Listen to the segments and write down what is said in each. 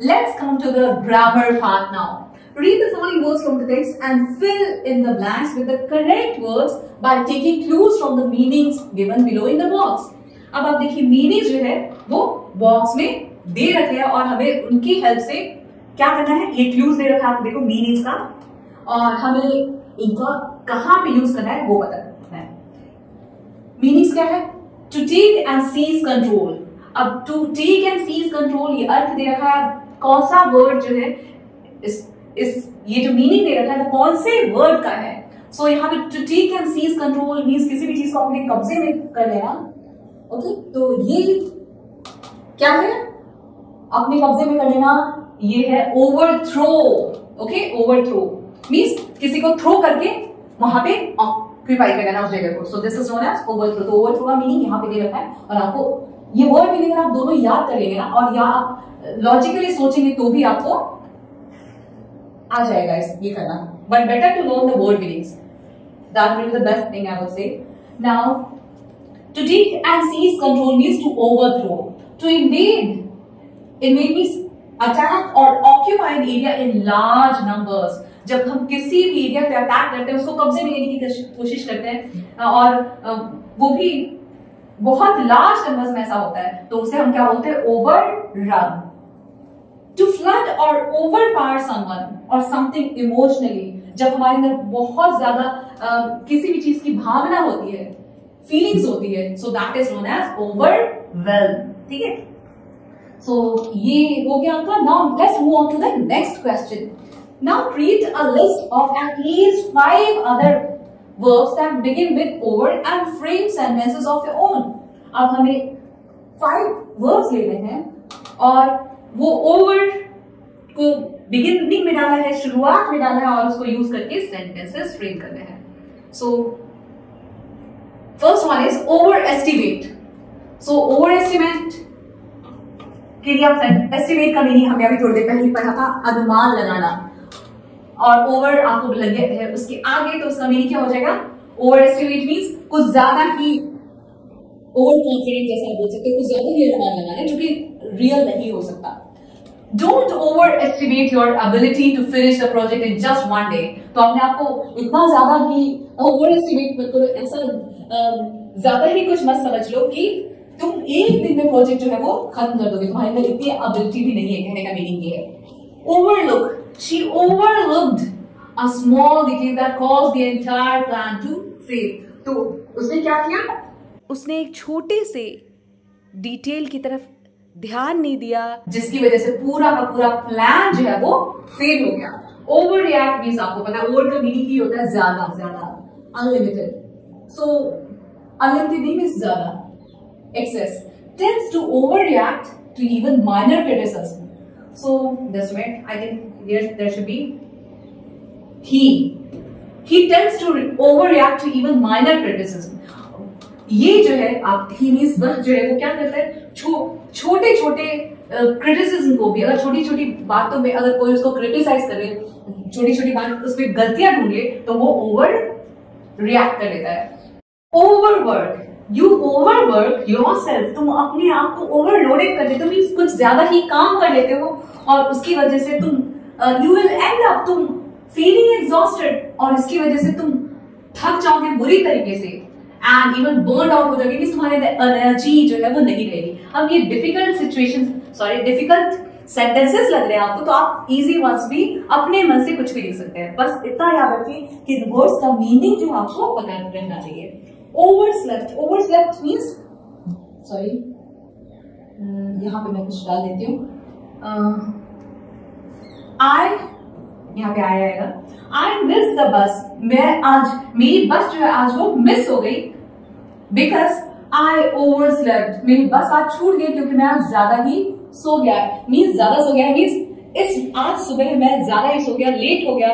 Let's come to the grammar part now. Read the following words from the text and fill in the blanks with the correct words by taking clues from the meanings given below in the box. अब आप देखिए meaning जो है वो box में दे रखे हैं और हमें उनकी हेल्प से क्या करना है, ये क्लूज दे रखा है आपको देखो मीनिंग्स का, और हमें इनका कहां पे यूज करना है वो पता करना है। मीनिंग्स क्या है? To take and seize control. अब to take and seize control ये अर्थ दे रखा है, कौन सा वर्ड जो है इस ये जो मीनिंग दे रखा है वो कौन से वर्ड का है। सो यहाँ पे to take and seize control means किसी भी चीज को अपने कब्जे में कर लेना। ओके, तो ये क्या है? अपने कब्जे में कर लेना, ये है ओवरथ्रो। ओके, ओवरथ्रो मीन्स किसी को थ्रो करके वहां पे ऑक्यूपाई कर लेना उस जगह को। So this is known as overthrow. तो ओवरथ्रो का मीनिंग यहाँ पे दे रखा है और आपको ये वर्ड मीनिंग आप दोनों याद कर लेंगे ना, और या आप लॉजिकली सोचेंगे तो भी आपको आ जाएगा ये करना। But better to know the word meanings, that will be the best thing I would say. Now to take and seize control means to overthrow, to invade means attack और occupy an area in large numbers. जब हम किसी भी area पे attack करते हैं, उसको कब्जे में लेने की कोशिश करते हैं और वो भी बहुत लार्ज नंबर्स में ऐसा होता है, तो उसे हम क्या बोलते हैं? ओवररन। टू फ्लड और overpower someone or something emotionally, जब हमारे अंदर बहुत ज्यादा किसी भी चीज की भावना होती है, फीलिंग्स होती है, so that is known as overwhelm. ठीक है, सो ये हो गया आपका। Now let's move on to the next question. Now create a list of at least 5 other verbs that begin with over and frame sentences of your own। अब हमें 5 verbs लेने हैं और वो over को beginning में डाला है, शुरुआत में डाला है और उसको यूज करके sentences frame करने हैं। So first one is overestimate। So overestimate के लिए आप estimate का मीनिंग हमने अभी थोड़ी देर पहले पढ़ा था, अनुमान लगाना, और ओवर आपको लगे है उसके आगे, तो उसका मीनिंग क्या हो जाएगा? ओवर एस्टिमेट मीन्स कुछ ज्यादा ही ओवर कॉन्फिडेंट जैसा आप बोल सकते हैं, कुछ ज्यादा ही अनुमान लगाना जो कि रियल नहीं हो सकता। Don't overestimate your ability to finish the project in just one day. तो अपने आपको इतना ज्यादा भी ओवर एस्टिमेट मत करो, ऐसा ज्यादा ही कुछ मत समझ लो कि तुम एक दिन में प्रोजेक्ट जो है वो खत्म कर दोगे, तुम्हारे अंदर इतनी एबिलिटी भी नहीं है। कहने का मीनिंग ये है। Overlook, she overlooked a small detail that caused the entire plan to fail। तो उसने क्या किया? उसने एक छोटे से डिटेल की तरफ ध्यान नहीं दिया, जिसकी वजह से पूरा का पूरा प्लान जो है वो फेल हो गया। ओवर रिएक्ट मीन्स आपको पता है ओवर का मीनिंग ही होता है ज्यादा, अनलिमिटेड। सो अनलिमिटेड नहीं मीन्स ज्यादा, excess. Tends to overreact to even minor criticism. So this meant I think there should be he tends to overreact to even minor criticism। ये जो है आप he means वह जो है वो क्या करता है? छोटे छोटे क्रिटिसिज्म को भी, अगर छोटी छोटी बातों में अगर कोई उसको क्रिटिसाइज करे, छोटी छोटी बात उसमें गलतियां ढूंढ ले, तो वो ओवर रिएक्ट कर लेता है। ओवरवर्क, यू ओवरवर्क योरसेल्फ, तुम अपने आप को ओवरलोडेड कर देते हो, मींस कुछ ज्यादा ही काम कर लेते हो और उसकी वजह से तुम यू विल एंड अप तुम फीलिंग एग्जॉस्टेड, और इसकी वजह से तुम थक जाओगे बुरी तरीके से एंड इवन बर्न आउट हो जाओगे, मींस तुम्हारे एनर्जी जो है वो नहीं रहेगी। अब ये डिफिकल्ट सेंटेंसेस लग रहे हैं आपको, तो आप इजी वर्ड्स भी अपने मन से कुछ भी लिख सकते हैं। बस इतना याद रखिए कि वर्ड्स का मीनिंग जो आपको पता रहना चाहिए। Overslept means, sorry, यहां पे मैं कुछ डाल देती हूँ। यहाँ पे आएगा I missed the bus। मेरी बस जो है आज वो मिस हो गई because I overslept। मेरी बस आज छूट गई क्योंकि मैं आज ज्यादा ही सो गया। मीन्स ज्यादा सो गया मीन्स आज सुबह मैं ज्यादा ही सो गया, लेट हो गया,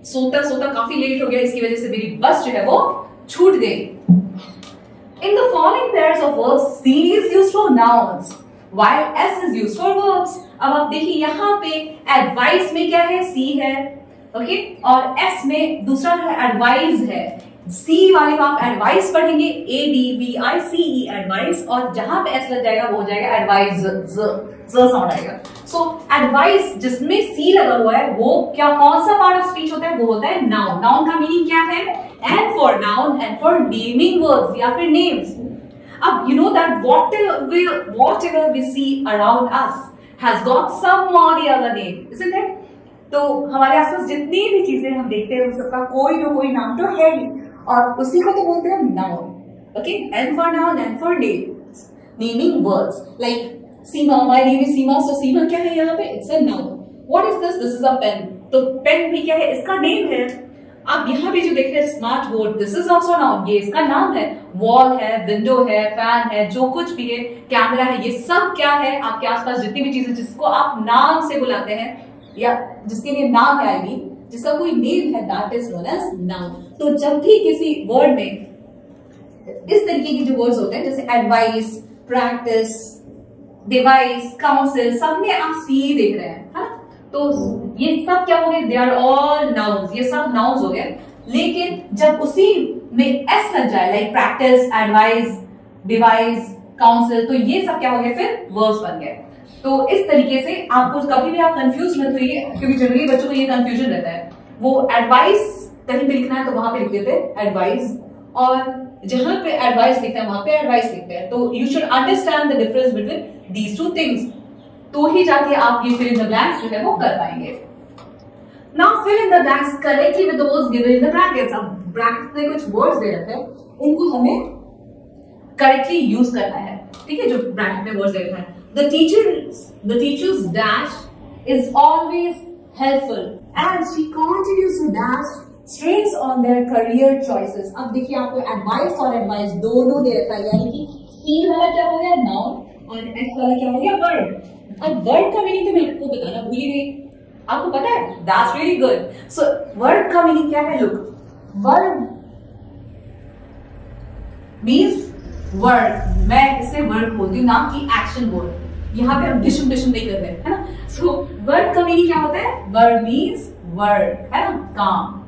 सोता सोता काफी लेट हो गया, इसकी वजह से मेरी बस जो है वो छूट गई। In the following pairs of words, C is used for nouns, while S is used for verbs। अब आप देखिए यहाँ पे एडवाइस में क्या है? C है, ओके, और S में दूसरा जो है एडवाइज है। सी वाले को आप एडवाइस पढ़ेंगे, ADVICE एडवाइस, और जहां पे एस लग जाएगा वो हो जाएगा एडवाइस, साउंड आएगा। सो एडवाइस जिसमें सी लगा हुआ है वो क्या, कौन सा पार्ट ऑफ स्पीच होता है, वो होता है नाउन। नाउन का मीनिंग क्या है, and for noun and for naming words या फिर नेम्स। अब you know that whatever we see around us has got some or the other name, isn't it? तो हमारे आसपास जितनी भी चीजें हम देखते हैं उन सबका कोई ना कोई नाम तो है ही, और उसी को तो बोलते हैं noun. Okay, and for noun and for naming words, like Seema, my name is Seema, so Seema क्या है यहाँ पे, it's a noun. What is this, this is a pen, तो पेन भी क्या है, इसका नेम है। अब यहाँ पे जो देख रहे हैं smart board, this is also noun, ये इसका नाम है। वॉल है, विंडो है, फैन है, जो कुछ भी है, कैमरा है, ये सब क्या है, आपके आसपास जितनी भी चीजें जिसको आप नाम से बुलाते हैं या जिसके लिए नाम है, आई मीन जिसका कोई नेम है, that is known as noun. तो जब भी किसी वर्ड में इस तरीके की जो वर्ड्स होते हैं, जैसे एडवाइस, प्रैक्टिस, डिवाइस, काउंसिल, सब में आप सी देख रहे हैं, है? तो ये सब क्या हो गए, दे आर ऑल नाउन्स, ये सब नाउन्स हो गए। लेकिन जब उसी में एस लग जाए, like practice, advice, device, council, तो ये सब क्या हो गए, फिर वर्ब्स बन गए। तो इस तरीके से आपको कभी भी आप कंफ्यूज मत होइए, क्योंकि जनरली बच्चों को ये कंफ्यूजन रहता है, वो एडवाइस कहीं पे लिखना है तो वहां पे लिख देते हैं एडवाइस, और जहां पे एडवाइस लिखता है वहां पे एडवाइस लिखते हैं। तो you should understand the difference between these two things, तो ही जाके आप ये फिल इन द ब्लैंक्स जो है वो कर पाएंगे। Now fill in the blanks correctly with the words given in the brackets. अब ब्रैकेट में कुछ वर्ड्स दे रखे हैं, उनको हमें करेक्टली यूज करना है, ठीक है, जो ब्रैकेट में वर्ड्स दे रखे हैं। The teacher's dash is always helpful and she continues to dash strings on their career choices। अब देखिए आपको एडवाइस और एडवाइस दोनों दे रखा है, यानी कि सी वाला क्या हो गया, नाउन, और एस वाला क्या हो गया, वर्ड। अब वर्ड का मीनिंग तो मैं आपको बताना भूल ही गई, आपको पता है, that's really good. So word का मीनिंग क्या है, लुक, वर्ड मीन्स वर्ड, मैं इसे वर्ड बोलती हूँ, ना कि एक्शन वर्ड। यहाँ पे हम डिशम नहीं कर रहे हैं, है ना। सो वर्ड का मीनिंग क्या होता है, वर्ड मीन्स वर्ड, है ना, काम।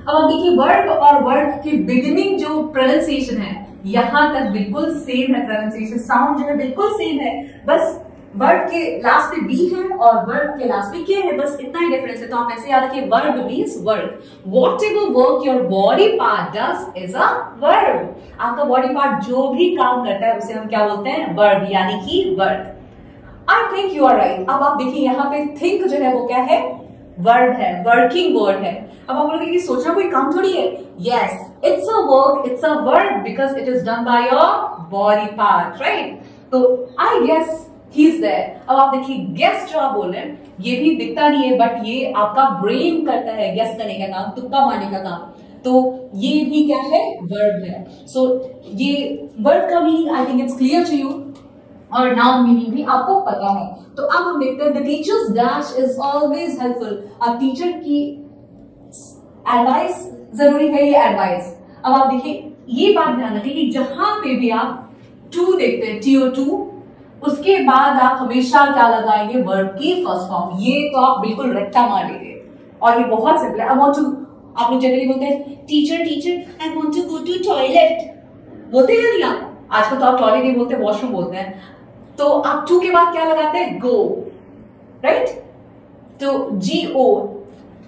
अब आप देखिए वर्ड और वर्ड की बिगिनिंग जो प्रोनाउंसिएशन है, यहां तक बिल्कुल सेम है, प्रोनाउंसिएशन साउंड जो है बिल्कुल सेम है, बस वर्ड के लास्ट पे बी है और वर्ड के लास्ट पे के है, बस इतना ही डिफरेंस है। तो आप ऐसे याद रखिए, verb means word. Whatever work your body part does is a verb. आपका बॉडी पार्ट जो भी काम करता है उसे हम क्या बोलते हैं, वर्ब, यानी कि word. I think you are right. अब आप देखिए यहाँ पे थिंक जो है वो क्या है, वर्ड है, वर्किंग वर्ड है। अब आप बोलोगे कि सोचना कोई काम थोड़ी है, yes, it's a work, it's a verb because it is done by your body part, right. तो I guess he is there. अब आप देखिए गेस जो आप बोल रहे हैं, ये भी दिखता नहीं है, बट ये आपका ब्रेन करता है गेस करने का काम, तुक्का मारने का काम। तो ये भी क्या है, वर्ब है। सो ये वर्ड का meaning I think it's clear to you, और नाउन मीनिंग भी आपको पता है। तो अब हम देखते हैं, the teachers dash is always helpful. अब टीचर की एडवाइस जरूरी है, ये एडवाइस। अब आप देखिए ये बात ध्यान रखिए कि जहां पे भी आप टू देखते हैं, TO2, उसके बाद आप हमेशा क्या लगाएंगे, वर्ब की फर्स्ट फॉर्म। ये तो आप बिल्कुल रट्टा मार लीजिए, और ये बहुत सिंपल है। आई वांट टू, आप लोग जनरली बोलते हैं teacher I want to go to toilet, बोलते हैं नहीं आप, आजकल तो आप टॉयलेट नहीं बोलते, वॉशरूम बोलते हैं। तो आप टू के बाद क्या लगाते हैं, गो, राइट। तो GO,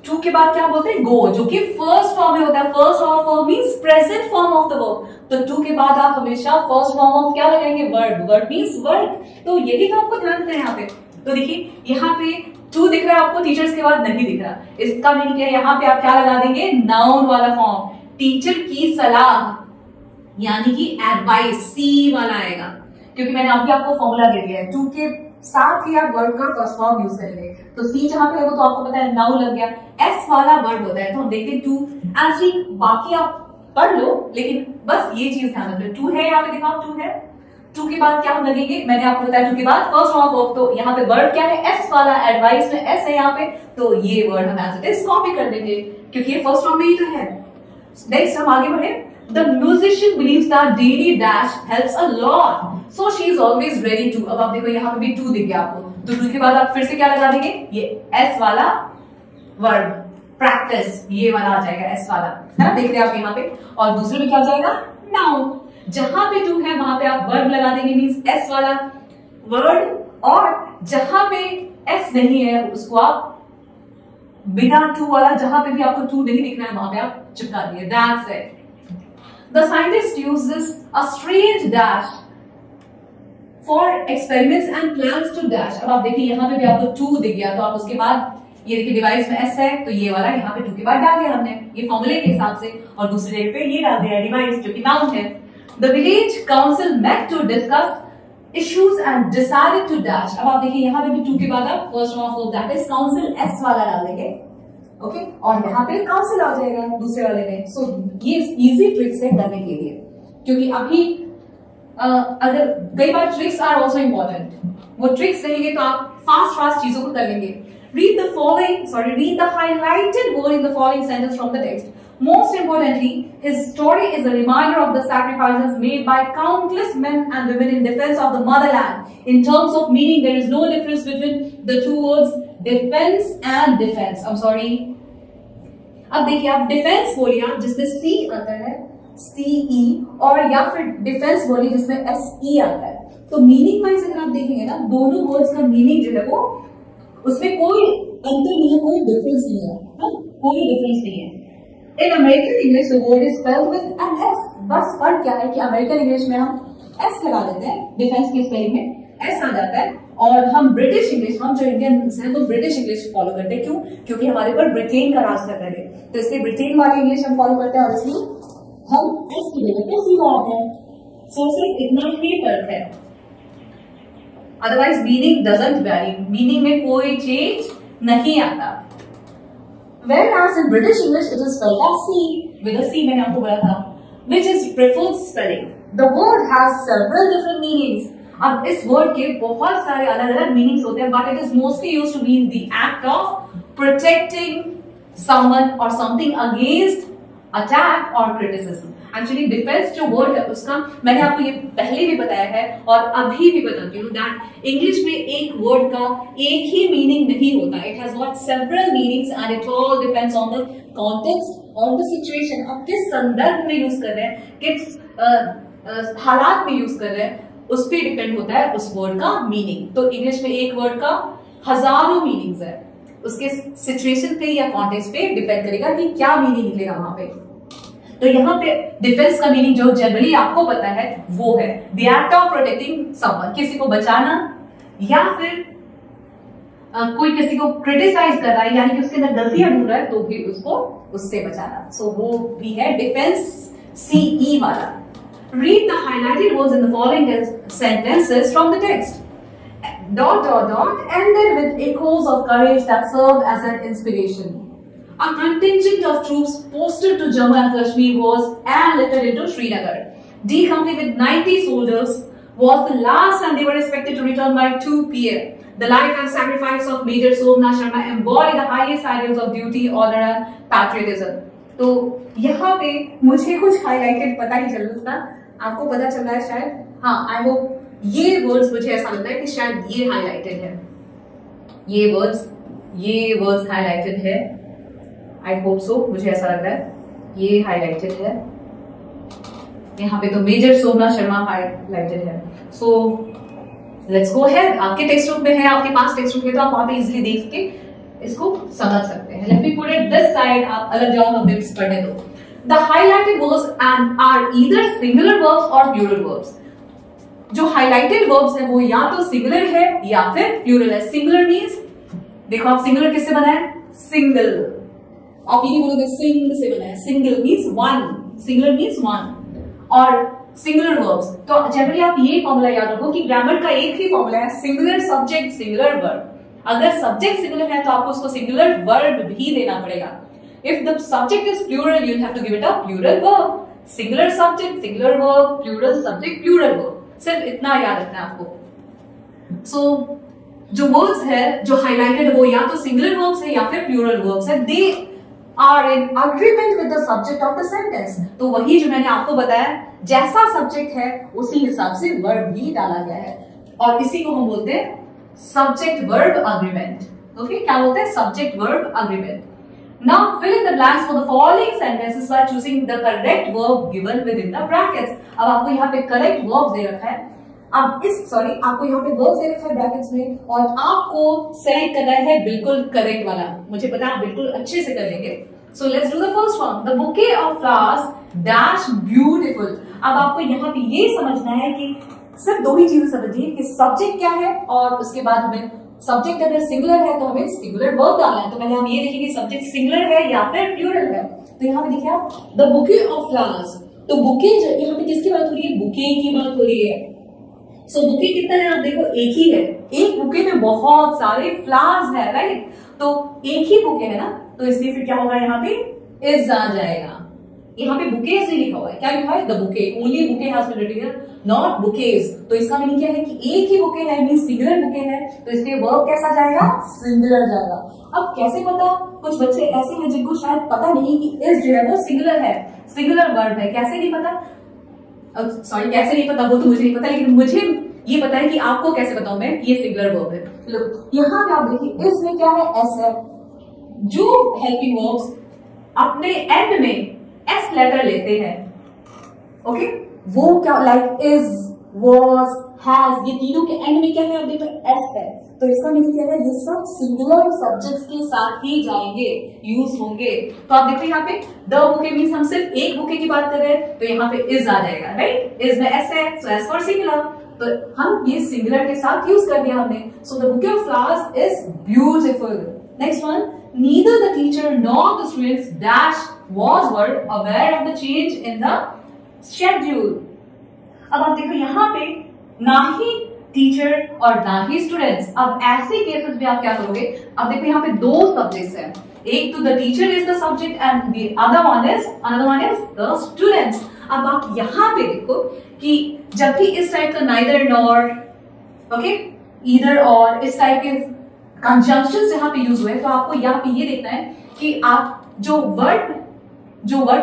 टू के बाद क्या बोलते हैं, गो, जो कि फर्स्ट फॉर्म में होता है। First form of verb means present form of the verb. तो टू के बाद आप हमेशा फर्स्ट फॉर्म ऑफ क्या लगाएंगे, वर्ब। Verb means work. तो यही तो आपको ध्यान रखना है यहाँ पे। तो देखिए यहाँ पे टू दिख रहा है आपको, टीचर्स के बाद नहीं दिख रहा। इसका मीनिंग क्या है, यहाँ पे आप क्या लगा देंगे, नाउन वाला फॉर्म। टीचर की सलाह यानी कि एडवाइस, सी वाला आएगा, क्योंकि मैंने अभी आपको फॉर्मूला दे दिया है। टू के साथ ही आप वर्ड का फर्स्ट फॉर्म यूज करेंगे। तो सी जहां पे है वो तो आपको पता है नाउन लग गया। एस वाला वर्ड होता है, तो हम देखते हैं टू। एक्चुअली बाकी आप पढ़ लो, लेकिन बस ये चीज ध्यान रखना, टू है यहाँ पे, दिखाओ टू है। टू के बाद क्या हम लगेंगे, मैंने आपको बताया टू के बाद फर्स्ट फॉर्म ऑफ, तो यहाँ पे वर्ड क्या है, एस वाला, एडवाइस में एस है यहाँ पे, तो ये वर्ड हम एज इट इज कॉपी कर देंगे, क्योंकि ये फर्स्ट फॉर्म में ही तो है। नेक्स्ट हम आगे बढ़े। The musician believes that daily dash helps a lot, so she is always ready to। अब आप देखो यहाँ पे भी टू दिख गया आपको, तो टू के बाद आप फिर से क्या लगा देंगे, ये एस वाला वर्ब, प्रैक्टिस, ये वाला आ जाएगा एस वाला, है ना, देख रहे हैं आप यहाँ पे। और दूसरे में क्या आ जाएगा, नाउन। जहां पे टू है वहां पे आप वर्ब लगा देंगे, मींस एस वाला वर्ड, और जहां पे एस नहीं है उसको आप बिना टू वाला, जहां पे भी आपको टू नहीं दिख रहा है वहां पे आप चिपका दिए, that's it. The scientist uses a strange dash for experiments and plans to dash। अब आप देखिए यहाँ पे भी आपको टू दिख गया, तो आप उसके बाद ये देखिए डिवाइस में एस है, तो ये वाला यहाँ पे टू के बाद डाल दिया हमने ये फॉर्मूले के हिसाब से, और दूसरी जगह पे ये डाल दिया डिवाइस जो कि नाउन है। The village council met to discuss issues and decided to dash। अब आप देखिए यहाँ पे भी टू के बाद आप first of all that is council S वाला डाल देंगे, ओके, और यहाँ पे काउंसिल आ जाएगा दूसरे वाले में। सो ये इजी ट्रिक्स है करने के लिए, क्योंकि अभी अगर कई बार ट्रिक्स आर आल्सो इंपॉर्टेंट, वो ट्रिक्स रहेंगे तो आप फास्ट चीजों को कर लेंगे। read the highlighted word in the following sentence from the text। Most importantly, his story is a reminder of the sacrifices made by countless men and women in defense of the motherland। In terms of meaning, there is no difference between the two words defense and defense। I'm sorry। अब देखिए आप defence बोलिए आप जिसमें सी आता है, CE, और या फिर डिफेंस बोलिए जिसमें एसई आता है, तो मीनिंग वाइज अगर आप देखेंगे ना, दोनों वर्ड्स का मीनिंग जो है वो उसमें कोई अंतर नहीं है, कोई डिफरेंस नहीं है, कोई डिफरेंस नहीं है। In American English the word is spelled with an S. बस फर्क क्या है कि अमेरिकन इंग्लिश में हम एस लगा देते हैं, डिफेंस की स्पेलिंग में एस आ जाता है, और हम ब्रिटिश इंग्लिश, हम जो इंडियंस हैं वो ब्रिटिश इंग्लिश फॉलो करते हैं। क्यों? क्योंकि हमारे ऊपर ब्रिटेन का राज कर रहे हैं, तो इसलिए ब्रिटेन वाली इंग्लिश हम फॉलो करते हैं, और इसलिए हम एस की जगह पे सी लगाते हैं। सो सिर्फ इतना ही फर्क है, otherwise meaning doesn't vary, meaning में कोई चेंज नहीं आता। Whereas in British English it is spelled as C with a C, मैंने आपको बोला था, which is preferred spelling। The word has several different meanings। अब इस वर्ड के बहुत सारे अलग अलग मीनिंग्स होते हैं, but it is mostly used to mean the act of protecting someone or something against attack or criticism. Actually defence जो वर्ड है उसका मैंने आपको ये पहले भी बताया है और अभी भी बताती हूँ दैट इंग्लिश में एक वर्ड का एक ही मीनिंग नहीं होता, it has got several meanings and it all depends on the context, on the situation. अब किस संदर्भ में यूज कर रहे हैं, किस हालात में यूज कर रहे हैं, उस पर डिपेंड होता है उस वर्ड का मीनिंग। तो इंग्लिश में एक वर्ड का हजारों मीनिंग्स है, उसके सिचुएशन पे या कॉन्टेक्स्ट पे डिपेंड करेगा कि क्या मीनिंग निकलेगा वहां पे। तो यहाँ पे डिफेंस का मीनिंग जो जनरली आपको पता है वो है the act of protecting someone, किसी को बचाना, या फिर कोई किसी को क्रिटिसाइज कर रहा है यानी कि उसके अंदर गलतियां ढूंढ रहा है तो भी उसको उससे बचाना। सो वो भी है डिफेंस सीई वाला। Read the highlighted words in the following sentences from the text. ... ended with echoes of courage that served as an inspiration. A contingent of troops posted to Jammu and Kashmir was airlifted into Srinagar. D Company with 90 soldiers was the last and they were expected to return by 2 p.m. The life and sacrifice of Major Somnath Sharma embody the highest ideals of duty, honor and patriotism. तो यहाँ पे मुझे कुछ highlighted पता ही चल रहा था, आपको पता चल रहा है शायद, हाँ आई होप ये वर्ड्स मुझे ऐसा लगता है कि शायद ये हाईलाइटेड है, ये वर्ड्स हाईलाइटेड है, आई होप सो, मुझे ऐसा लग रहा है ये हाईलाइटेड है, यहाँ पे तो मेजर सोमनाथ शर्मा हाईलाइटेड है। सो लेट्स गो अहेड, आपके टेक्स्ट बुक में है, आपके पास टेक्स्ट बुक है तो आप वहां पे इजीली देख के इसको समझ सकते हैं। Let me put it this side, आप अलग जाओ हम बिट्स पढ़ने दो। The highlighted verbs and are either singular verbs or plural verbs. जो हाइलाइटेड वर्ब्स है वो या तो सिंगुलर है या फिर प्लूरल है। सिंगुलर मींस, देखो आप सिंगुलर किससे बना है, सिंगल, आप ये नहीं बोलोगे सिंग से बना है, single means one, singular means one. और सिंगुलर वर्ब्स तो जनरली आप ये फॉर्मूला याद रखो कि ग्रामर का एक ही फॉर्मूला है, सिंगुलर सब्जेक्ट सिंगुलर वर्ब। अगर सब्जेक्ट सिंगुलर है तो आपको उसको सिंगुलर वर्ब भी देना पड़ेगा। If the subject is plural you have to give it a plural verb. Singular subject singular verb, plural subject plural verb, सिर्फ इतना याद रखना है आपको। सो जो वर्ड्स है जो हाइलाइटेड वो या तो सिंगुलर वर्ब्स है या फिर प्लूरल वर्ब्स है। They are in agreement with the subject of the sentence. तो वही जो मैंने आपको बताया, जैसा सब्जेक्ट है उसी हिसाब से वर्ब भी डाला गया है, और इसी को हम बोलते हैं सब्जेक्ट वर्ब अग्रीमेंट। ओके, क्या बोलते हैं, subject verb agreement. Now fill in the blanks for the following sentences by choosing the correct verb given within the brackets. अब आपको यहाँ पे correct verb दे रखा है, आपको यहाँ पे वर्ब दे रखा है ब्रैकेट्स में, और आपको सेलेक्ट करना है बिल्कुल करेक्ट वाला। मुझे पता है आप बिल्कुल अच्छे से कर लेंगे। So let's do the first one, the bouquet of flowers dash beautiful. अब आपको यहाँ पे ये समझना है कि सिर्फ दो ही चीजें समझिए कि सब्जेक्ट क्या है, और उसके बाद हमें सब्जेक्ट अगर सिंगुलर है तो हमें सिंगुलर वर्ब डालना है। तो पहले हम ये देखेंगे सब्जेक्ट सिंगुलर है या फिर प्लूरल है। तो यहाँ पे देखिए आप, द बुके ऑफ फ्लावर्स, तो बुके यहाँ पे किसकी बात हो रही है? बुके की बात हो रही है। सो बुके कितना है? आप देखो एक ही है, एक बुके में बहुत सारे फ्लावर्स है, राइट? तो एक ही बुके है ना, तो इसलिए फिर क्या होगा? यहाँ पे इज आ जाएगा। यहाँ पे बुकेज नहीं लिखा हुआ है, क्या लिखा है? The bouquet, only bouquet has been written here, not bouquets. तो इसका मीनिंग क्या है कि एक ही बुके है, मींस सिंगुलर बुके है, तो इसलिए वर्ब कैसा जाएगा? सिंगुलर जाएगा। अब कैसे पता? कुछ बच्चे ऐसे हैं जिनको शायद पता नहीं कि इज जो है वो सिंगुलर है, सिंगुलर वर्ब है। कैसे नहीं पता? सॉरी, कैसे नहीं पता वो तो मुझे नहीं पता, लेकिन मुझे ये पता है कि आपको कैसे बताऊं मैं ये सिंगुलर वर्ब है। लो यहाँ पे आप देखिए, इसमें क्या है? एस है। जो हेल्पिंग वर्ब्स अपने एंड में एस लेटर लेते हैं, ओके, वो क्या, लाइक इज, वाज, हैज, ये तीनों के एंड में क्या है? आप देखो एस है। तो इसका मीनिंग क्या है? ये सब सिंगुलर सब्जेक्ट्स के साथ ही जाएंगे, यूज होंगे। तो आप देखो यहाँ पे द बुके मींस हम सिर्फ एक बुके की बात कर रहे हैं, तो यहाँ पे इज आ जाएगा, राइट? इज में एस है, सो एस फॉर सिंगुलर, तो हम ये सिंगुलर के साथ यूज कर दिया हमने। So the bouquet of flowers is beautiful. Next one, neither the teacher nor the students dash were aware of the change in the schedule। अब आप देखो यहाँ पे ना ही टीचर और ना ही स्टूडेंट्स। अब ऐसे केसेस में आप क्या करोगे? अब देखो यहाँ पे दो सब्जेक्ट्स हैं, एक तो the teacher is the subject and the another one is the students. अब आप यहाँ पे देखो कि जब भी इस टाइप का नाइदर नॉर, ओके, ईदर और इस टाइप के कंजंक्शंस यहाँ पे यूज हुए, तो आपको यहाँ पे ये देखना है कि आप जो वर्ड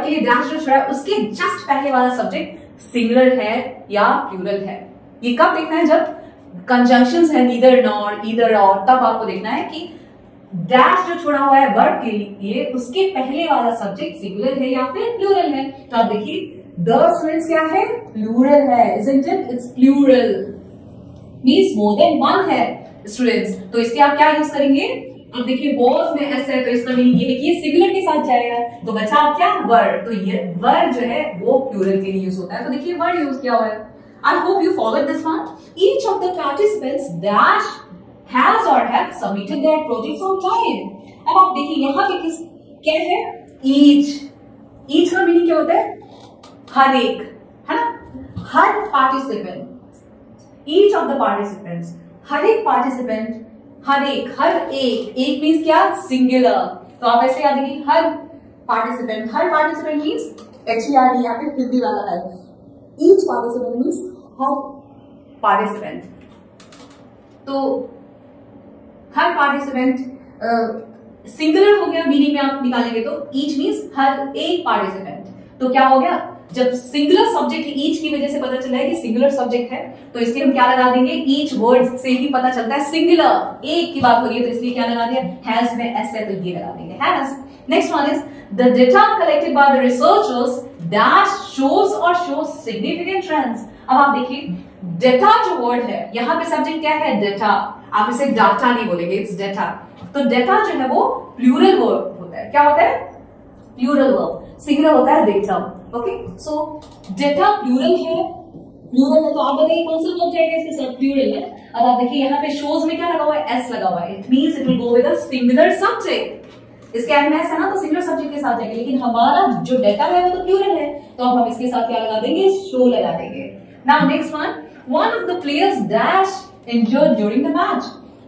के लिए डैश जो छोड़ा है उसके जस्ट पहले वाला सब्जेक्ट सिंगुलर है या प्लूरल है। ये कब देखना है? जब कंजंक्शंस है नीदर नॉर, ईदर और, तब आपको देखना है कि डैश जो छोड़ा हुआ है वर्ड के लिए उसके पहले वाला सब्जेक्ट सिंगुलर है या फिर प्लूरल है। तो आप देखिए द स्टूडेंट्स क्या है? प्लूरल है, isn't it? It's plural, means more than one है स्टूडेंट्स। तो इसके आप क्या यूज करेंगे? अब देखिए वॉज में एस है, तो इसका मीनिंग ये है कि ये सिंगुलर के साथ जाएगा, तो बचा आप क्या? वर्ड। तो ये वर्ड जो है वो प्लूरल के लिए यूज होता है। तो देखिए वर्ड यूज किया हुआ है। I hope you followed this one. Each of the participants dash has और have submitted their projects on time. अब आप देखिए यहाँ पे किस क्या है? ईच का मीनिंग क्या होता है? हर एक, है ना? हर participant, each of the participants, हर एक पार्टिसिपेंट, हर एक मीन्स क्या? सिंगुलर। तो आप ऐसे याद रखिए, हर पार्टिसिपेंट मीन्स HERD, यहाँ पे हिंदी वाला है। ईच पार्टिसिपेंट मीन्स हर पार्टिसिपेंट। तो हर पार्टिसिपेंट सिंगुलर हो गया, मीनिंग में आप निकालेंगे तो ईच मीन्स हर एक पार्टिसिपेंट। तो क्या हो गया? जब सिंगुलर सब्जेक्ट ईच की वजह से पता चला है कि सिंगुलर सब्जेक्ट है, तो इसलिए हम क्या लगा देंगे? ईच वर्ड से ही पता चलता है सिंगुलर, एक की बात हो रही है, तो इसलिए क्या लगा दिया? हैज में एस है, तो ये लगा देंगे has. Next one is the data collected by the researchers dash shows significant trends. अब आप देखिए डेटा जो वर्ड है, यहाँ पे सब्जेक्ट क्या है? डेटा। आप इसे डाटा नहीं बोलेंगे, इट्स डेटा। तो डेटा जो है वो प्लूरल वर्ड होता है। क्या होता है? Plural word. सिंगुलर होता है data. Okay, so data plural है, तो आप बताइए कौन सा वर्ब जाएगा इसके साथ? प्लूरल है। अब आप देखिए यहाँ पे शोज में क्या लगा हुआ है? एस लगा हुआ है। It means it will go with a singular subject. इसके एंड में एस है ना, तो सिंगुलर सब्जेक्ट के साथ जाएगा, लेकिन हमारा जो डेटा है वो तो प्लूरल है, तो अब हम इसके साथ क्या लगा देंगे? शो लगा देंगे। Now next one of the players dash injured during the match.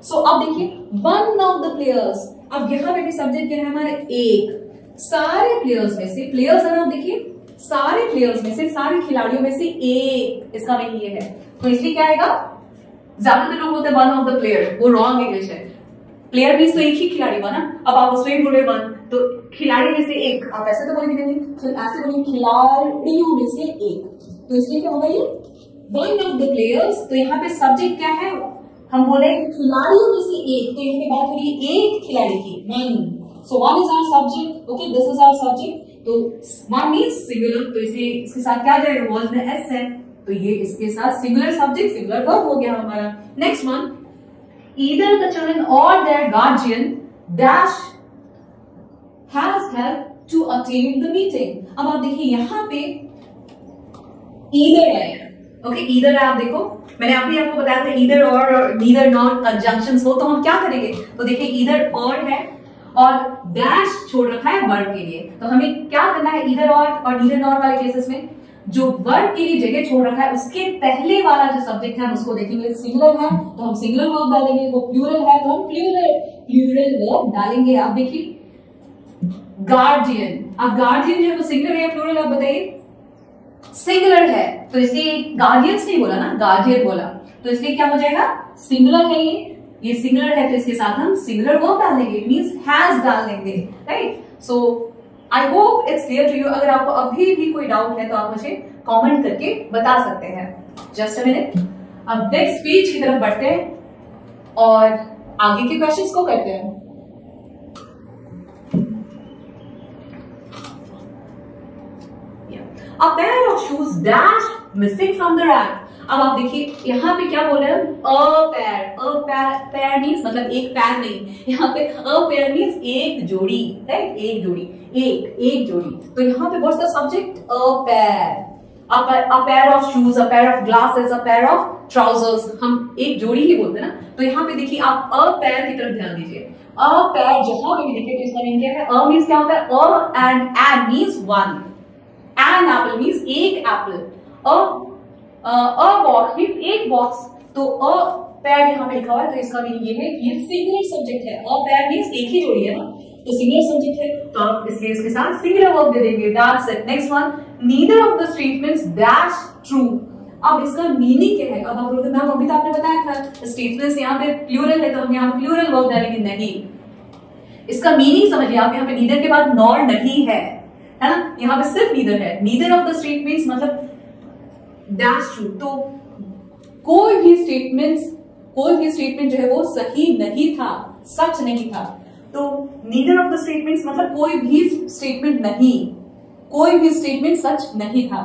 So अब देखिए वन ऑफ द प्लेयर्स, अब यहाँ पे भी सब्जेक्ट क्या है हमारे? एक। सारे प्लेयर्स में से, प्लेयर्स है ना, आप देखिए सारे प्लेयर्स में से, सारे खिलाड़ियों में से एक, इसका मीनिंग ये है। तो इसलिए क्या आएगा? ज्यादातर लोग बोलते हैं वन ऑफ द प्लेयर, वो रॉन्ग इंग्लिश है। प्लेयर मीन्स तो एक ही खिलाड़ी बना। अब आप उसमें बोले वन, तो खिलाड़ी में से एक, आप ऐसे तो बोलेंगे नहीं, ऐसे बोलेंगे खिलाड़ियों में से एक। तो इसलिए क्या होगा? ये वन ऑफ द प्लेयर्स। तो यहाँ पे सब्जेक्ट क्या है? हम बोले खिलाड़ियों में से एक, तो यहाँ पे बात हो रही है एक खिलाड़ी की, one. So one is our subject. Okay, this is our subject. तो one means singular, तो इसके साथ क्या जाएगा, was में s है, तो ये इसके साथ singular subject singular verb हो गया हमारा. Next one, either the children or their guardian dash has helped to attain the meeting. अब आप देखिए यहाँ पे either है. ओके, either है, आप देखो मैंने अभी आपको बताया था either और neither nor conjunctions हो तो हम क्या करेंगे, तो देखिए either और है और डैश छोड़ रखा है वर्ब के लिए, तो हमें क्या करना है, ईदर और नीदर नॉर वाले केसेस में जो वर्ब के लिए जगह छोड़ रखा है उसके पहले वाला जो सब्जेक्ट है हम उसको देखेंगे सिंगुलर है तो हम सिंगुलर वर्ब डालेंगे, वो प्लूरल है तो हम प्लूरल वर्ब डालेंगे. आप देखिए गार्डियन, अब गार्डियन जो है वो सिंगुलर है या प्लूरल, आप बताइए. सिंगुलर है तो इसलिए गार्डियंस नहीं बोला ना, गार्डियन बोला, तो इसलिए क्या हो जाएगा, सिंगुलर है ये सिंगुलर है तो इसके साथ हम सिंगुलर वर्ब डालेंगे, इट मींस हैज डाल देंगे, right. So I hope it's clear to you. अगर आपको अभी भी कोई डाउट है तो आप मुझे कमेंट करके बता सकते हैं. Just a minute. अब नेक्स्ट पेज की तरफ बढ़ते हैं और आगे के क्वेश्चंस को करते हैं. A pair of shoes dash missing from the rack. अब आप देखिए यहाँ पे क्या बोल रहे हैं, पैर मीन्स मतलब एक पैर नहीं, यहाँ पे पैर मीन्स एक जोड़ी, राइट, एक जोड़ी, एक जोड़ी. तो यहाँ पे what's the subject, a pair of shoes, a pair of glasses, a pair of trousers. हम एक जोड़ी ही बोलते हैं ना, तो यहाँ पे देखिए आप पैर की तरफ ध्यान दीजिए. पैर जहां पे भी देखिए तो इसका मीनिंग क्या है, मीन्स क्या होता है, an means one, an apple means एक एप्पल, बॉक्स मीन्स एक बॉक्स. तो पैर यहाँ पे लिखा हुआ है तो इसका मीनिंग ये है कि ये सिंगुलर सब्जेक्ट है. पैर मीन्स एक ही जोड़ी है ना, तो सिंगुलर सब्जेक्ट है तो आप इसलिए इसके साथ सिंगुलर वर्ब दे देंगे. That's it. Next one, neither of the statements dash true. अब इसका मीनिंग क्या है, अब आप बोलोगे मैम अभी तो आपने बताया था स्टेटमेंट्स यहाँ पे प्लूरल है तो हम यहाँ पे प्लूरल वर्ब डालेंगे. नहीं, इसका मीनिंग समझिए आप, यहाँ पे नीदर के बाद नॉर नहीं है ना, यहाँ पे सिर्फ नीदर है. नीदर ऑफ द स्टेटमेंट्स मतलब डैश ट्रू, तो कोई भी स्टेटमेंट जो है वो सही नहीं था, सच नहीं था. तो नीदर ऑफ द स्टेटमेंट्स मतलब कोई भी स्टेटमेंट नहीं, कोई भी स्टेटमेंट सच नहीं था.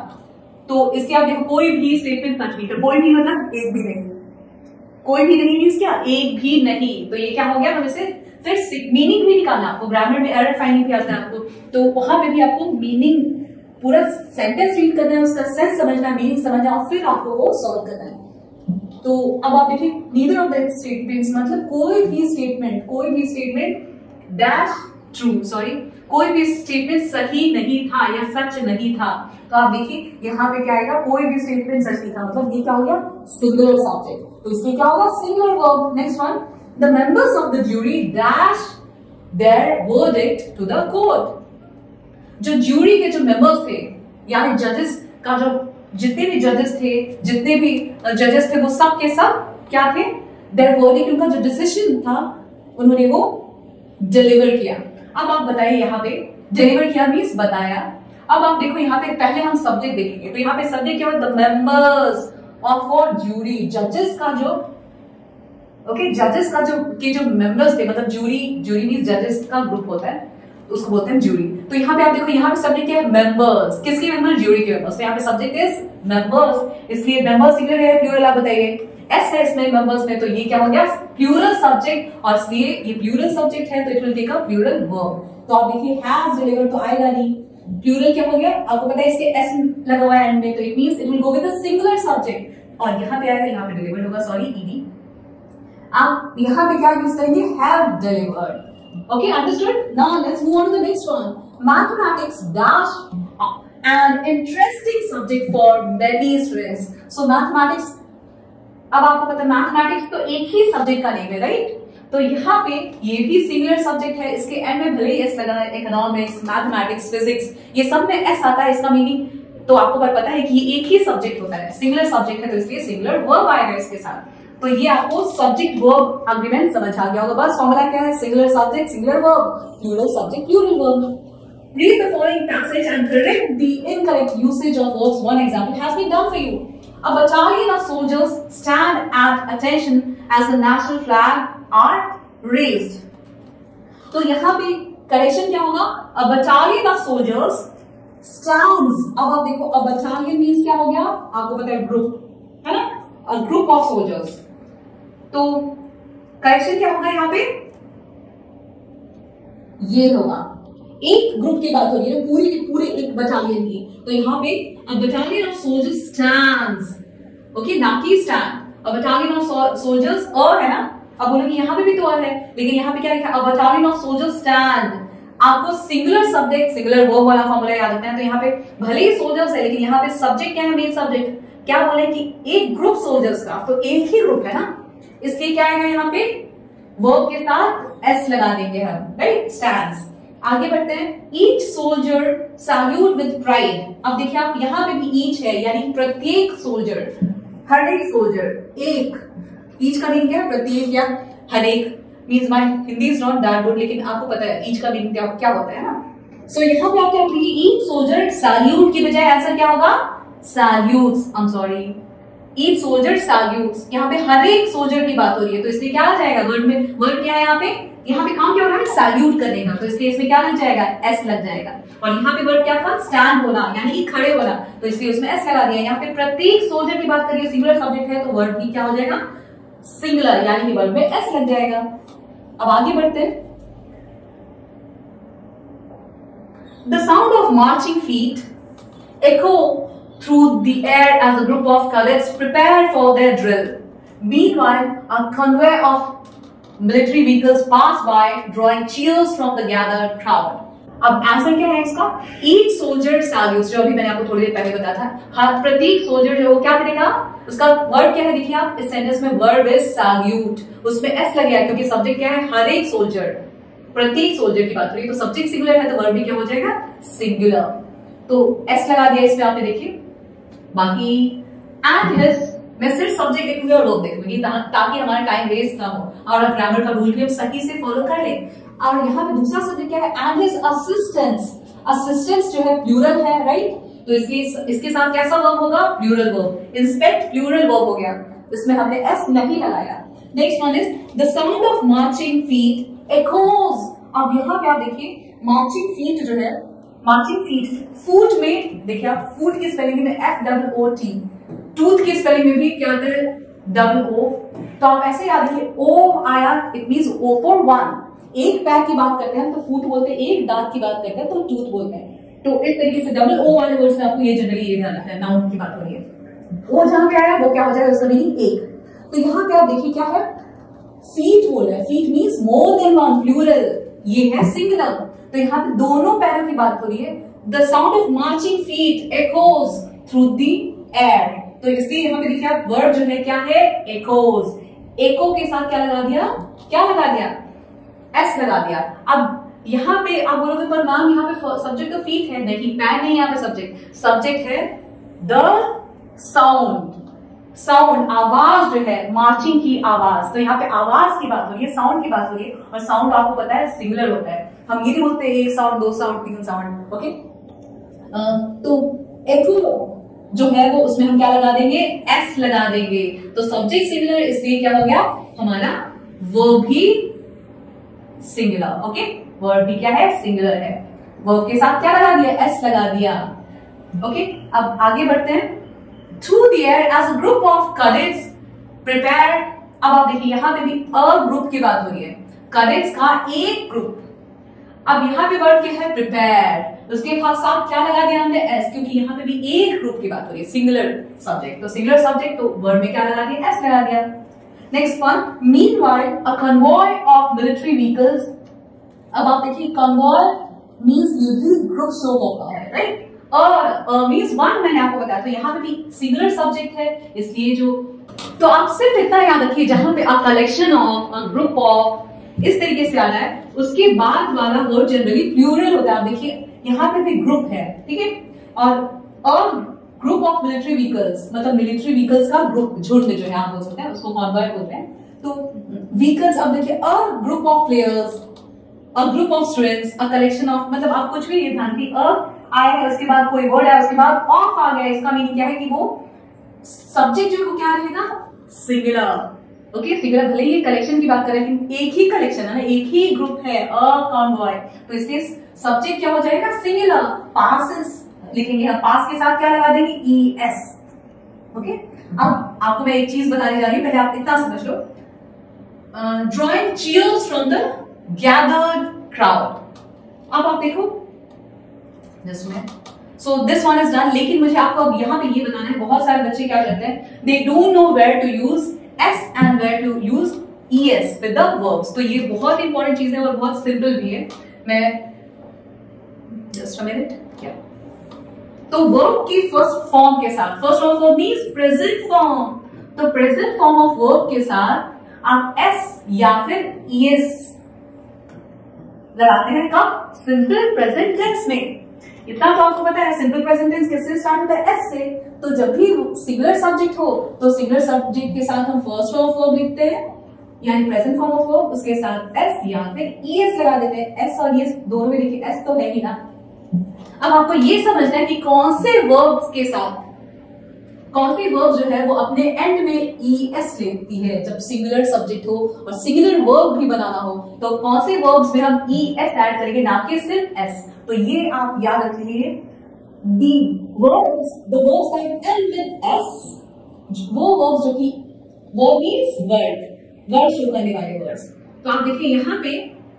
तो इसके आप देखो कोई भी स्टेटमेंट सच नहीं था, कोई भी मतलब एक भी नहीं, कोई भी नहीं मीन्स क्या, एक भी नहीं. तो ये क्या हो गया, हम इसे फिर मीनिंग भी निकालना, आपको ग्रामर में एरर फाइंडिंग भी आता है आपको, तो वहां पे भी आपको मीनिंग पूरा सेंटेंस रीड करना है, उसका सेंस समझना है, मीनिंग समझना है और फिर आपको वो सॉल्व करना है. तो अब आप देखिए नीदर ऑफ द स्टेटमेंट्स मतलब कोई भी स्टेटमेंट डैश ट्रू, कोई भी स्टेटमेंट सही नहीं था या सच नहीं था. तो आप देखिए यहाँ पे क्या आएगा, कोई भी स्टेटमेंट सच नहीं था, मतलब ये क्या हो गया, सिंगुलर सब्जेक्ट, तो इसलिए क्या होगा, singular verb. Next one, the members of the jury dash their verdict to the court. जो ज्यूरी के जो मेंबर्स थे यानी जजेस का जो जितने भी जजेस थे वो सब के सब क्या थे, देयर वर्डिक्ट, उनका जो डिसीजन था उन्होंने वो डिलीवर किया. अब आप बताइए यहाँ पे डिलीवर किया मीन्स बताया. अब आप देखो यहाँ पे पहले हम सब्जेक्ट देखेंगे, तो यहाँ पे सब्जेक्ट क्या होता है, द मेंबर्स ऑफ और ज्यूरी, जजेस का जो जजेस का जो मेंबर्स थे, मतलब ज्यूरी मीन्स जजेस का ग्रुप होता है तो उसको बोलते हैं ज्यूरी. तो यहाँ पे आप देखो यहाँ पे सब्जेक्ट क्या है, मेंबर्स. किसके मेंबर्स, ज्यूरी के मेंबर्स. तो यहाँ पे सब्जेक्ट इज मेंबर्स, इसलिए मेंबर्स सिंगुलर है प्लूरल, आप बताइए. एस है इसमें मेंबर्स में, तो ये क्या हो गया, प्लूरल सब्जेक्ट, और इसलिए ये प्लूरल सब्जेक्ट है तो it will take a plural verb. तो आप देखिए हैज डिलीवर्ड तो आएगा नहीं, प्लूरल क्या हो गया, आपको पता है इसके एस लगा हुआ है एंड में, तो it means it will go with the singular subject, और यहाँ पे आएगा, यहाँ पे डिलीवर्ड होगा, ईडी. आप यहाँ पे क्या यूज करेंगे, have delivered. Okay, understood? Now let's move on to the next one. Mathematics dash an interesting subject for many students. So mathematics, अब आपको पता है मैथमेटिक्स तो एक ही सब्जेक्ट का नेम है, राइट. तो यहाँ पे ये भी सिंगुलर सब्जेक्ट है, इसके एंड में भले ही एस लगा है, इकोनॉमिक्स, मैथमेटिक्स, फिजिक्स, ये सब में एस आता है. इसका मीनिंग तो आपको पता है कि ये एक ही सब्जेक्ट होता है, सिंगुलर सब्जेक्ट है तो इसलिए सिंगुलर वर्ब आएगा इसके साथ. तो ये आपको सब्जेक्ट वर्ब अग्रीमेंट समझ आ गया होगा. बस फॉर्मूला क्या है, singular subject singular verb, plural subject plural verb. Read the following passage and correct the incorrect usage of verbs. One example has been done for you. A battalion of soldiers stand at attention as the national flag are raised. तो यहाँ पे correction क्या होगा? अ battalion of soldiers stands. अब आप देखो, अ battalion means क्या हो गया? आपको पता है ग्रुप, है ना? A group of soldiers. तो करेक्शन क्या होगा यहाँ पे? ये होगा, एक ग्रुप की बात हो रही है, पूरी पूरे एक बटालियन की, तो यहाँ पे a battalion of soldiers stands, okay, ना कि stand. A battalion of soldiers और है ना, अब बोलोगे यहाँ पे भी तो और है, लेकिन यहाँ पे क्या लिखा? अ बटालियन ऑफ सोल्जर्स स्टैंड। आपको सिंगुलर सब्जेक्ट सिंगुलर वर्ब वाला फॉर्मूला याद रखना है। तो यहाँ पे भले ही सोल्जर्स है, लेकिन यहाँ पे सब्जेक्ट क्या है? मेन सब्जेक्ट क्या बोले कि एक ग्रुप सोल्जर्स का, तो एक ही ग्रुप है ना, इसलिए क्या है यहाँ पे? वर्ब के साथ एस लगा देंगे हम, राइट? स्टैंड्स। आगे बढ़ते हैं। Each soldier salute with pride. अब देखिए आप, यहाँ पे भी ईच है, यानी प्रत्येक सोल्जर, हर एक सोल्जर, एक, ईच का मीनिंग क्या? प्रत्येक या हर एक। Means my Hindi is not that good, लेकिन आपको पता है ईच का मीनिंग क्या होता है ना। सो यहाँ पे आप क्या लिखेंगे? ईच सोल्जर सैल्यूट की बजाय आंसर क्या होगा? Salutes. I am sorry, each soldier salutes. यहाँ पे हर एक सोल्जर की बात हो रही है, तो इसलिए क्या आ जाएगा? वर्ड में, वर्ड क्या है यहाँ पे? यहाँ पे काम क्या हो रहा है? सैल्यूट करने का, तो इसलिए इसमें क्या लग जाएगा? एस लग जाएगा। और यहाँ पे वर्ड क्या था? स्टैंड होना, यानी कि खड़े होना, तो इसलिए उसमें एस लगा दिया। यहाँ पे प्रत्येक सोल्जर की बात करिए, सिंगुलर सब्जेक्ट है, तो वर्ड भी क्या हो जाएगा? सिंगुलर, यानी कि वर्ड में एस लग जाएगा। अब आगे बढ़ते हैं। The sound of marching feet echo through the air as a group of cadets prepare for their drill. Meanwhile, a convoy of military vehicles pass by, drawing cheers from the gathered crowd. अब answer क्या है इसका? Each soldier salutes, जो अभी मैंने आपको थोड़ी देर पहले बताया था। हर प्रत्येक सोल्जर जो क्या करेगा? उसका वर्ड क्या है? देखिए आप, इस सेंटेंस में वर्ब इज सैल्यूट, उसमें एस लग गया क्योंकि सब्जेक्ट क्या है? हर एक सोल्जर, प्रत्येक सोल्जर की बात हो रही है, तो सब्जेक्ट सिंगुलर है, तो वर्ब भी क्या हो जाएगा? सिंगुलर। तो एस लगा दिया इस पे आपने, देखिए। बाकी एंड हिज, मैं सिर्फ सब्जेक्ट देखूंगी और वर्ब देखूंगी ताकि हमारा टाइम वेस्ट ना हो और ग्रामर का रूल भी हम सही से फॉलो कर लें। और यहाँ पे दूसरा सब्जेक्ट क्या है? And his assistants. असिस्टेंट्स जो है प्लूरल है, राइट? तो इसके साथ कैसा वर्ब होगा? Plural verb. Inspect plural verb हो गया, इसमें हमने एस नहीं लगाया। Next one is the sound of marching feet echoes। अब यहाँ पे आप देखिए, मार्चिंग फीट जो है, मार्चिंग फीट, फूट में देखिए आप, फूट की स्पेलिंग में FOOT, टूथ की स्पेलिंग में भी क्या आता है? OO। तो आप ऐसे याद रखिए, ओ आया, it means O for one। एक पैर की बात करते हैं तो फूट बोलते हैं, एक दांत की बात करते हैं तो टूथ बोलते हैं। तो इस तरीके से OO वाले वर्ड्स में आपको ये जनरली ये ध्यान रखना है, नाउन की बात हो रही है। ओ जहां पे आया वो क्या हो जाएगा? उसका मीनिंग एक। तो यहाँ पे आप देखिए क्या है? फीट बोल रहा है, feet means more than one, plural, ये है सिंगुलर। तो यहाँ पे दोनों पैरों की बात हो रही है। The sound of marching feet echoes through the air. तो इसलिए यहाँ पे देखिए आप, वर्ड जो है क्या है? echoes। एको के साथ क्या लगा दिया? क्या लगा दिया? एस लगा दिया। अब यहाँ पे आप बोलोगे पर मैम यहाँ पे सब्जेक्ट तो फीट है, नहीं, पैर नहीं, यहाँ पे सब्जेक्ट, सब्जेक्ट है द साउंड। साउंड, आवाज जो है, मार्चिंग की आवाज, तो यहाँ पे आवाज की बात हो रही है, साउंड की बात हो रही है। और साउंड आपको पता है सिंगुलर होता है, हम ये नहीं बोलते एक साउंड, दो साउंड, तीन साउंड, ओके। तो एको जो है वो, उसमें हम क्या लगा देंगे? एस लगा देंगे। तो सब्जेक्ट सिंगुलर, इसलिए क्या हो गया हमारा? वर्ब भी सिंगुलर, ओके। वर्ब भी क्या है? सिंगुलर है। वर्ब के साथ क्या लगा दिया? एस लगा दिया, ओके। अब आगे बढ़ते हैं। Through the air as a group of cadets prepare। अब आप देखिए यहाँ पे भी अ ग्रुप की बात हो रही है, cadets का एक ग्रुप। अब यहाँ पे वर्ड क्या है? प्रिपेयर। उसके साथ क्या लगा दिया हमने? एस, क्योंकि यहाँ पे भी एक ग्रुप की बात हो रही है, सिंगुलर सब्जेक्ट, तो सिंगुलर सब्जेक्ट, तो वर्ड में क्या लगा दिया? एस लगा दिया। Next one, meanwhile a convoy of military vehicles. अब आप देखिए, convoy means usually group show होता है, राइट? और मींस वन मैंने आपको बताया, तो यहाँ पे भी सिंगुलर सब्जेक्ट है, इसलिए जो, तो आप सिर्फ इतना याद रखिए, जहां पे a collection of, a group of, इस तरीके से आना है, उसके बाद वाला वर्ड जनरली प्लूरल होता है। आप देखिए यहाँ पे भी ग्रुप है, ठीक है, और a group of military vehicles, मतलब मिलिट्री व्हीकल्स का ग्रुप, झुंड जो है आप बोल सकते हैं, उसको कॉन्वॉय बोलते हैं। तो व्हीकल्स, अब देखिए a group of players, a group of students, a collection of, मतलब आप कुछ भी ये ध्यान की, अ आया है, उसके बाद कोई वर्ड है, उसके बाद ऑफ आ गया, इसका मीनिंग क्या है कि वो सब्जेक्ट जो है वो क्या रहेगा? सिंगुलर, ओके, सिंगुलर भले ही कलेक्शन की बात करें लेकिन एक ही कलेक्शन है ना, एक ही ग्रुप है, अ कॉन्वॉय, तो इसलिए सब्जेक्ट क्या हो जाएगा, सिंगुलर। पासेस लिखेंगे हम, पास के साथ क्या लगा देंगे, ES। ओके, अब आपको मैं एक चीज बताने जा रही हूँ, पहले आप इतना समझ लो। Drawing cheers from the gathered crowd. अब आप देखो जस्ट में, so this one is done, लेकिन मुझे आपको अब यहाँ पे ये बताना है, बहुत सारे बच्चे क्या करते हैं, they don't know where to use S and where to use ES with the verbs। तो ये बहुत इंपॉर्टेंट चीज है और बहुत सिंपल भी है। मैं जस्ट अ मिनट, क्या तो वर्ब की फर्स्ट फॉर्म के साथ, first of verb means present form, तो प्रेजेंट फॉर्म ऑफ वर्ब के साथ आप S या फिर ES लगाते हैं, कब, सिंपल प्रेजेंट टेंस में। इतना तो आपको पता है सिंपल प्रेजेंट टेंस किससे स्टार्ट होता है, S से। तो जब भी सिंगुलर सब्जेक्ट हो तो सिंगुलर सब्जेक्ट के साथ हम फर्स्ट ऑफ वर्ब लिखते हैं, यानी प्रेजेंट फॉर्म ऑफ वर्ब, उसके साथ S या फिर ES लगा देते हैं। S और ES दोनों में देखिए S तो है ही ना। अब आपको ये समझना है कि कौन से वर्ब्स के साथ, कौन सी वर्ब जो है वो अपने एंड में ES लेती है जब सिंगुलर सब्जेक्ट हो और सिंगुलर वर्ब भी बनाना हो, तो कौन से वर्ब्स में हम ES ऐड करेंगे, ना कि सिर्फ S। तो ये आप याद रख लीजिए, the verbs that end with S, वो वर्ब्स जो कि वो मीन्स वर्ड शो करने वाले वर्ड्स। तो आप देखिए यहाँ पे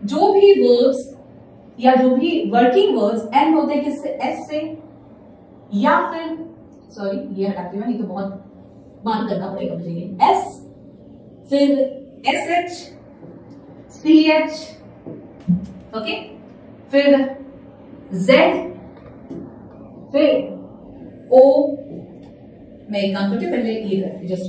जो भी वर्ब्स या जो भी वर्किंग वर्ड्स एंड होते हैं किससे, S से, या फिर सॉरी ये हटाती हूँ, नहीं तो बहुत मान करना पड़ेगा मुझे ये, S फिर SH CH, ओके, फिर Z फिर O। मैं एक काम करती हूँ, पहले ये करती हूँ, जस्ट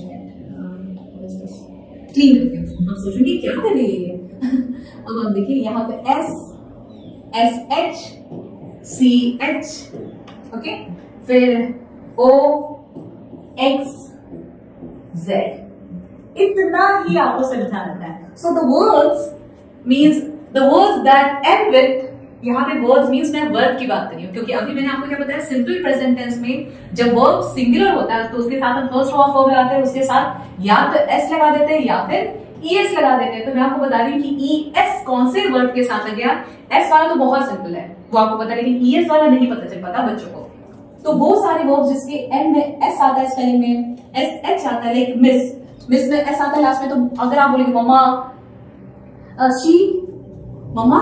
क्लीन करती हूँ। आप सोचेंगे क्या कर रही है अब आप देखिए यहाँ पे S SH CH, ओके, फिर O X Z, इतना ही आपको समझना रहता है। So the words means the words that and with, यहाँ पे वर्ड्स मीन्स मैं वर्ब की बात कर रही हूँ, क्योंकि अभी मैंने आपको क्या बताया, सिंपल प्रेजेंट टेंस में जब वर्ब सिंगुलर होता है तो उसके साथ हम फर्स्ट ऑफ वर्ब लगाते हैं, उसके साथ या तो S लगा देते हैं या फिर ES लगा देते हैं। तो मैं आपको बता रही हूँ कि ES कौन से वर्ब के साथ लग गया। S वाला तो बहुत सिंपल है, वो आपको पता है, लेकिन ES वाला नहीं पता चल पाता बच्चों को। तो वो सारे वर्ब्स जिसके एंड में S आता है, स्पेलिंग में SH आता है, लाइक मिस में S आता है लास्ट में, तो अगर आप बोलेंगे मम्मा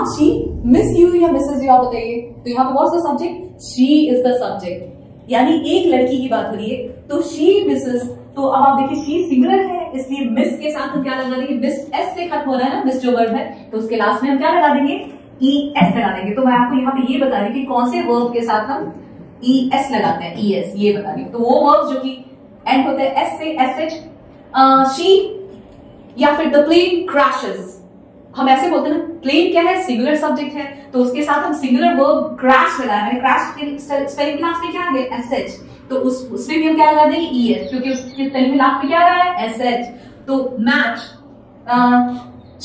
शी मिस यू या मिसेस यू, आप बताइए, तो यहाँ पे what's the subject, she is the subject, यानी एक लड़की की बात हो रही है, तो शी मिसेस। तो अब आप देखिए शी सिंगुलर है, इसलिए मिस के साथ हम क्या लगा देंगे, मिस S से खत्म हो रहा है ना, मिस जो वर्ब है, तो उसके लास्ट में हम क्या लगा देंगे, ES लगा देंगे। तो मैं आपको यहाँ पे ये बता रही हूँ कि कौन से वर्ब के साथ हम ES लगाते हैं, ES ये बता रही हूँ। तो वो वर्ब जो कि एंड होते हैं S से, SH, शी या फिर द प्लेन क्रैशेस, हम ऐसे बोलते हैं ना, प्लेन क्या है, सिंगुलर सब्जेक्ट है, तो उसके साथ हम सिंगुलर वर्ब क्रैश लगाया, मैंने क्रैश के स्पेलिंग लास्ट में क्या आ गया, SH, तो उसमें भी हम क्या लगा देंगे, ES, क्योंकि उसके स्पेलिंग में लास्ट में क्या आ रहा है, SH। तो मैच,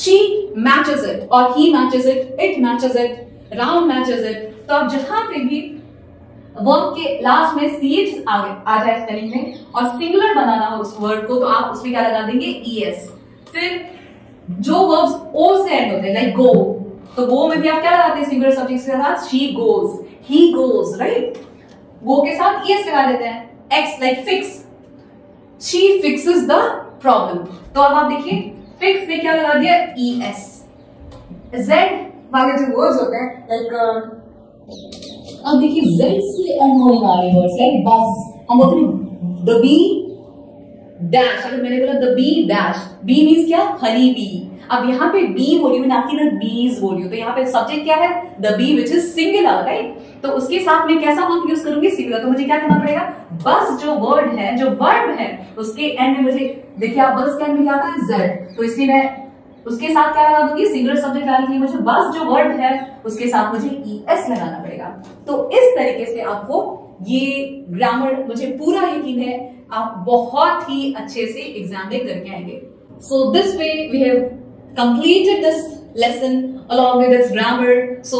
she matches it और he matches it matches it, Ram matches it। तो आप जहां पे भी वर्ब के लास्ट में CH आ जाए स्पेलिंग में और सिंगुलर बनाना हो उस वर्ड को, तो आप उसमें क्या लगा देंगे, ES। फिर जो वर्ब्स O से एंड होते हैं, लाइक गो, तो गो में भी आप क्या लगाते हैं, सिंगुलर सब्जेक्ट के साथ, she goes, he goes, right, go के साथ ES लगा देते हैं। X like fix, she fixes the problem, तो अब आप देखिए फिक्स में क्या लगा दिया, ES। Z वाले जो वर्ड्स होते हैं, लाइक अब देखिए Z से एंड होने वाले वर्ड्स, लाइक बस, हम बोलते हैं द बी डैश, अगर मैंने बोला the bee dash, bee means क्या, हनी बी। अब यहाँ पे बी हो रही हूँ ना कि ना बीज हो रही हूँ, तो यहाँ पे सब्जेक्ट क्या है, the bee which is singular, right, तो उसके साथ में कैसा वर्ब यूज करूंगी, सिंगुलर। तो मुझे क्या करना पड़ेगा, बस जो वर्ड है, जो वर्ब है, उसके एंड में मुझे देखिए, आप बस के एंड में क्या आता है, Z, तो इसलिए मैं उसके साथ क्या लगा दूंगी, सिंगुलर सब्जेक्ट लगाने के लिए मुझे बस जो वर्ड है उसके साथ मुझे ES लगाना पड़ेगा। तो इस तरीके से आपको ये ग्रामर, मुझे पूरा यकीन है आप बहुत ही अच्छे से एग्जाम में करके आएंगे। So this way we have completed this lesson along with this grammar. So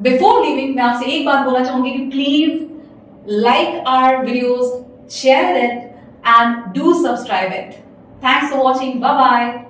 before leaving मैं आपसे एक बात बोलना चाहूंगी कि please like our videos, share it and do subscribe it. Thanks for watching. Bye bye.